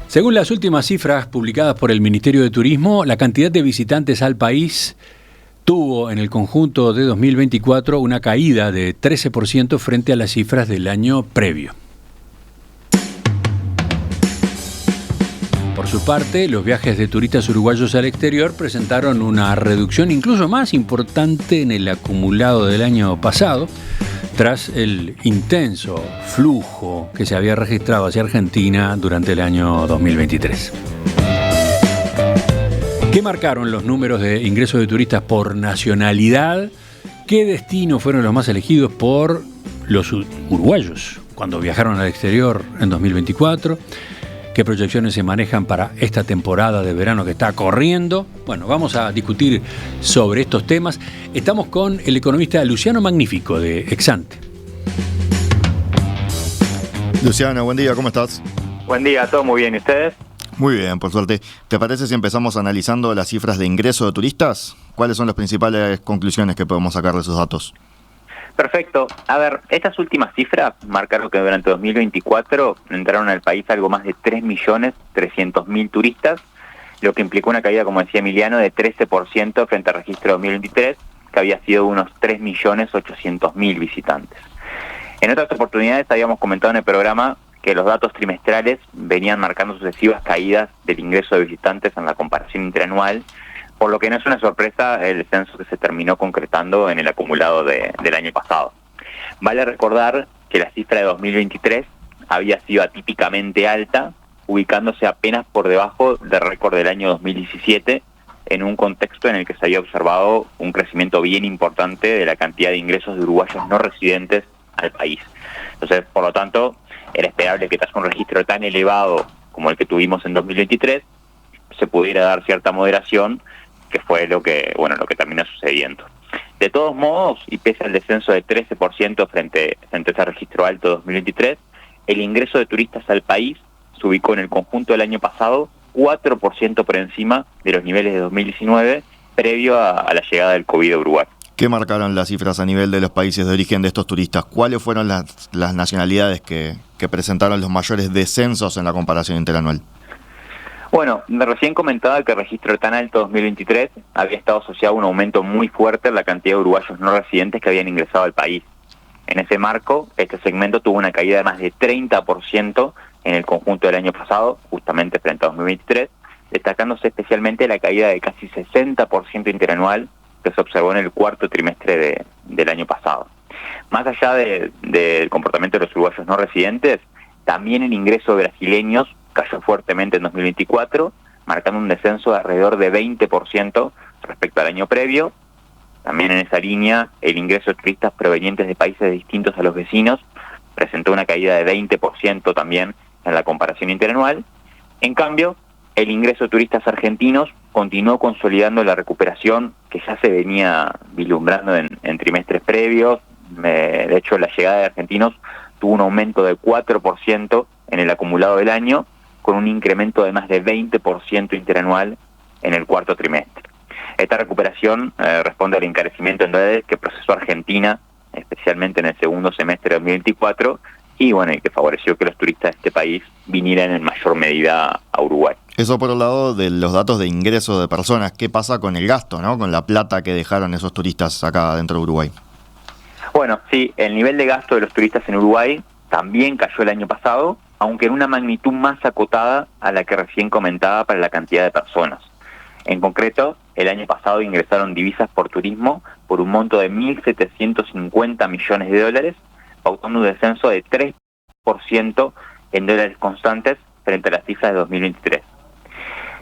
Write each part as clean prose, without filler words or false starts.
Según las últimas cifras publicadas por el Ministerio de Turismo, la cantidad de visitantes al país tuvo en el conjunto de 2024 una caída de 13% frente a las cifras del año previo. Por su parte, los viajes de turistas uruguayos al exterior presentaron una reducción incluso más importante en el acumulado del año pasado, tras el intenso flujo que se había registrado hacia Argentina durante el año 2023. ¿Qué marcaron los números de ingresos de turistas por nacionalidad? ¿Qué destinos fueron los más elegidos por los uruguayos cuando viajaron al exterior en 2024? ¿Qué proyecciones se manejan para esta temporada de verano que está corriendo? Bueno, vamos a discutir sobre estos temas. Estamos con el economista Luciano Magnífico de Exante. Luciano, buen día, ¿cómo estás? Buen día, todo muy bien, ¿y ustedes? Muy bien, por suerte. ¿Te parece si empezamos analizando las cifras de ingreso de turistas? ¿Cuáles son las principales conclusiones que podemos sacar de esos datos? Perfecto. A ver, estas últimas cifras marcaron que durante 2024 entraron al país algo más de 3.300.000 turistas, lo que implicó una caída, como decía Emiliano, de 13% frente al registro de 2023, que había sido unos 3.800.000 visitantes. En otras oportunidades habíamos comentado en el programa que los datos trimestrales venían marcando sucesivas caídas del ingreso de visitantes en la comparación interanual, por lo que no es una sorpresa el descenso que se terminó concretando en el acumulado del año pasado. Vale recordar que la cifra de 2023 había sido atípicamente alta, ubicándose apenas por debajo del récord del año 2017, en un contexto en el que se había observado un crecimiento bien importante de la cantidad de ingresos de uruguayos no residentes al país. Entonces, por lo tanto, era esperable que tras un registro tan elevado como el que tuvimos en 2023, se pudiera dar cierta moderación, que fue lo que terminó sucediendo. De todos modos, y pese al descenso de 13% frente a ese registro alto de 2023, el ingreso de turistas al país se ubicó en el conjunto del año pasado 4% por encima de los niveles de 2019, previo a la llegada del COVID a Uruguay. ¿Qué marcaron las cifras a nivel de los países de origen de estos turistas? ¿Cuáles fueron las nacionalidades que presentaron los mayores descensos en la comparación interanual? Bueno, recién comentaba que el registro tan alto 2023 había estado asociado a un aumento muy fuerte en la cantidad de uruguayos no residentes que habían ingresado al país. En ese marco, este segmento tuvo una caída de más de 30% en el conjunto del año pasado, justamente frente a 2023, destacándose especialmente la caída de casi 60% interanual que se observó en el cuarto trimestre del año pasado. Más allá del comportamiento de los uruguayos no residentes, también el ingreso de brasileños cayó fuertemente en 2024, marcando un descenso de alrededor de 20% respecto al año previo. También en esa línea, el ingreso de turistas provenientes de países distintos a los vecinos presentó una caída de 20% también en la comparación interanual. En cambio, el ingreso de turistas argentinos continuó consolidando la recuperación que ya se venía vislumbrando en trimestres previos. De hecho, la llegada de argentinos tuvo un aumento de 4% en el acumulado del año, con un incremento de más de 20% interanual en el cuarto trimestre. Esta recuperación responde al encarecimiento en dólares que procesó Argentina, especialmente en el segundo semestre de 2024, y que favoreció que los turistas de este país vinieran en mayor medida a Uruguay. Eso por el lado de los datos de ingreso de personas. ¿Qué pasa con el gasto, con la plata que dejaron esos turistas acá dentro de Uruguay? Bueno, sí, el nivel de gasto de los turistas en Uruguay también cayó el año pasado, aunque en una magnitud más acotada a la que recién comentaba para la cantidad de personas. En concreto, el año pasado ingresaron divisas por turismo por un monto de 1.750 millones de dólares, pautando un descenso de 3% en dólares constantes frente a las cifras de 2023.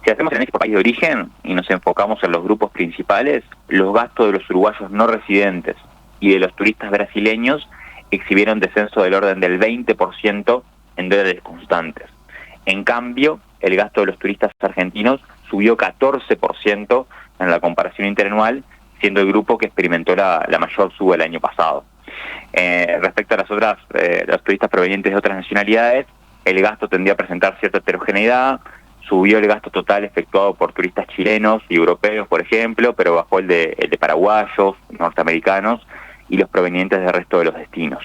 Si hacemos el análisis por país de origen y nos enfocamos en los grupos principales, los gastos de los uruguayos no residentes y de los turistas brasileños exhibieron descenso del orden del 20% en dólares constantes. En cambio, el gasto de los turistas argentinos subió 14% en la comparación interanual, siendo el grupo que experimentó la mayor suba el año pasado. Respecto a los turistas provenientes de otras nacionalidades, el gasto tendía a presentar cierta heterogeneidad. Subió el gasto total efectuado por turistas chilenos y europeos, por ejemplo, pero bajó el de paraguayos, norteamericanos y los provenientes del resto de los destinos.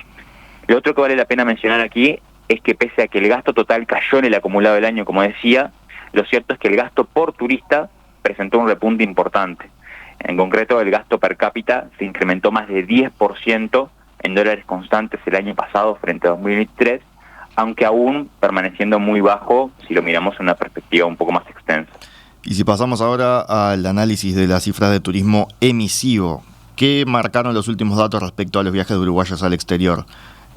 Lo otro que vale la pena mencionar aquí es que pese a que el gasto total cayó en el acumulado del año, como decía, lo cierto es que el gasto por turista presentó un repunte importante. En concreto, el gasto per cápita se incrementó más de 10% en dólares constantes el año pasado frente a 2023, aunque aún permaneciendo muy bajo si lo miramos en una perspectiva un poco más extensa. Y si pasamos ahora al análisis de las cifras de turismo emisivo, ¿qué marcaron los últimos datos respecto a los viajes de uruguayos al exterior?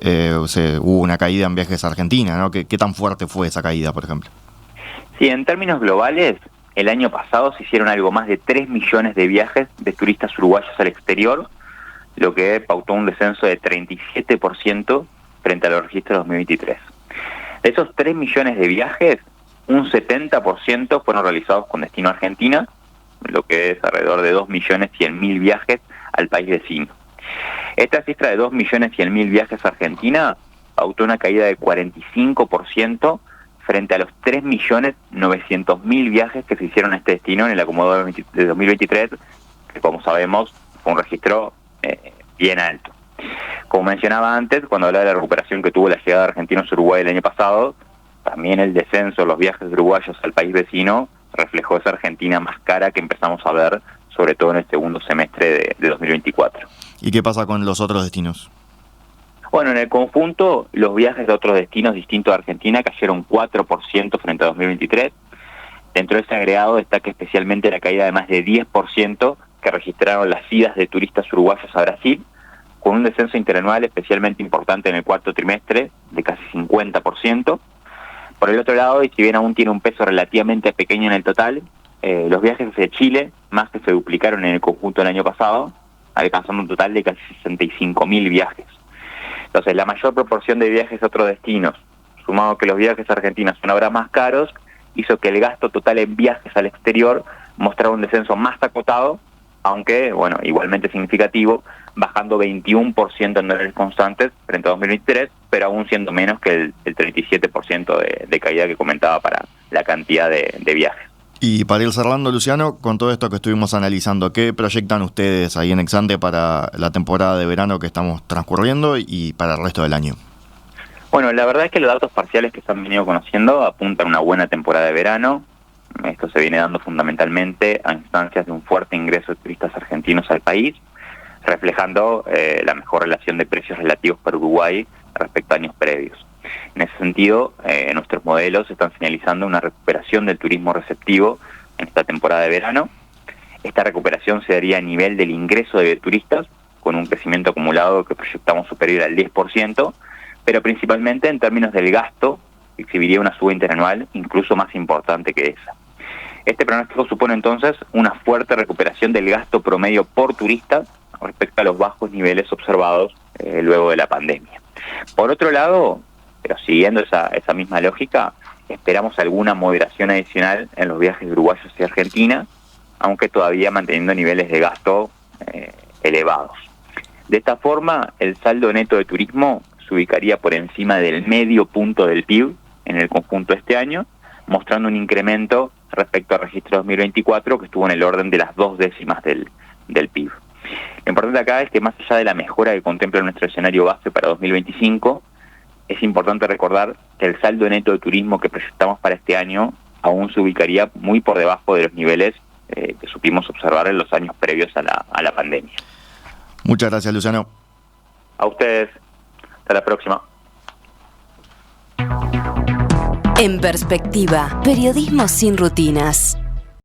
Hubo una caída en viajes a Argentina, ¿no? ¿Qué tan fuerte fue esa caída, por ejemplo? Sí, en términos globales, el año pasado se hicieron algo más de 3 millones de viajes de turistas uruguayos al exterior, lo que pautó un descenso de 37% frente a los registros de 2023. De esos 3 millones de viajes, un 70% fueron realizados con destino a Argentina, lo que es alrededor de 2.100.000 viajes al país vecino. Esta cifra de 2.100.000 viajes a Argentina pautó una caída de 45% frente a los 3.900.000 viajes que se hicieron a este destino en el acumulado de 2023, que como sabemos fue un registro bien alto. Como mencionaba antes, cuando hablaba de la recuperación que tuvo la llegada de argentinos a Uruguay el año pasado, también el descenso de los viajes uruguayos al país vecino reflejó esa Argentina más cara que empezamos a ver, sobre todo en el segundo semestre de 2024. ¿Y qué pasa con los otros destinos? Bueno, en el conjunto, los viajes de otros destinos distintos a Argentina cayeron 4% frente a 2023. Dentro de ese agregado destaca especialmente la caída de más de 10% que registraron las idas de turistas uruguayos a Brasil, con un descenso interanual especialmente importante en el cuarto trimestre de casi 50%. Por el otro lado, y si bien aún tiene un peso relativamente pequeño en el total, los viajes hacia Chile más que se duplicaron en el conjunto del año pasado, alcanzando un total de casi 65.000 viajes. Entonces, la mayor proporción de viajes a otros destinos, sumado que los viajes a Argentina son ahora más caros, hizo que el gasto total en viajes al exterior mostrara un descenso más acotado, aunque, bueno, igualmente significativo, bajando 21% en dólares constantes frente a 2023, pero aún siendo menos que el 37% de caída que comentaba para la cantidad de viajes. Y para ir cerrando, Luciano, con todo esto que estuvimos analizando, ¿qué proyectan ustedes ahí en Exante para la temporada de verano que estamos transcurriendo y para el resto del año? Bueno, la verdad es que los datos parciales que se han venido conociendo apuntan a una buena temporada de verano. Esto se viene dando fundamentalmente a instancias de un fuerte ingreso de turistas argentinos al país, reflejando la mejor relación de precios relativos para Uruguay respecto a años previos. En ese sentido, nuestros modelos están señalizando una recuperación del turismo receptivo en esta temporada de verano. Esta recuperación se daría a nivel del ingreso de turistas, con un crecimiento acumulado que proyectamos superior al 10%, pero principalmente en términos del gasto, exhibiría una suba interanual incluso más importante que esa. Este pronóstico supone entonces una fuerte recuperación del gasto promedio por turista respecto a los bajos niveles observados luego de la pandemia. Por otro lado, pero siguiendo esa misma lógica, esperamos alguna moderación adicional en los viajes uruguayos hacia Argentina, aunque todavía manteniendo niveles de gasto elevados. De esta forma, el saldo neto de turismo se ubicaría por encima del medio punto del PIB en el conjunto de este año, mostrando un incremento respecto al registro 2024 que estuvo en el orden de las 2 décimas del PIB. Lo importante acá es que más allá de la mejora que contempla nuestro escenario base para 2025, es importante recordar que el saldo neto de turismo que proyectamos para este año aún se ubicaría muy por debajo de los niveles que supimos observar en los años previos a la pandemia. Muchas gracias, Luciano. A ustedes. Hasta la próxima. En Perspectiva, periodismo sin rutinas.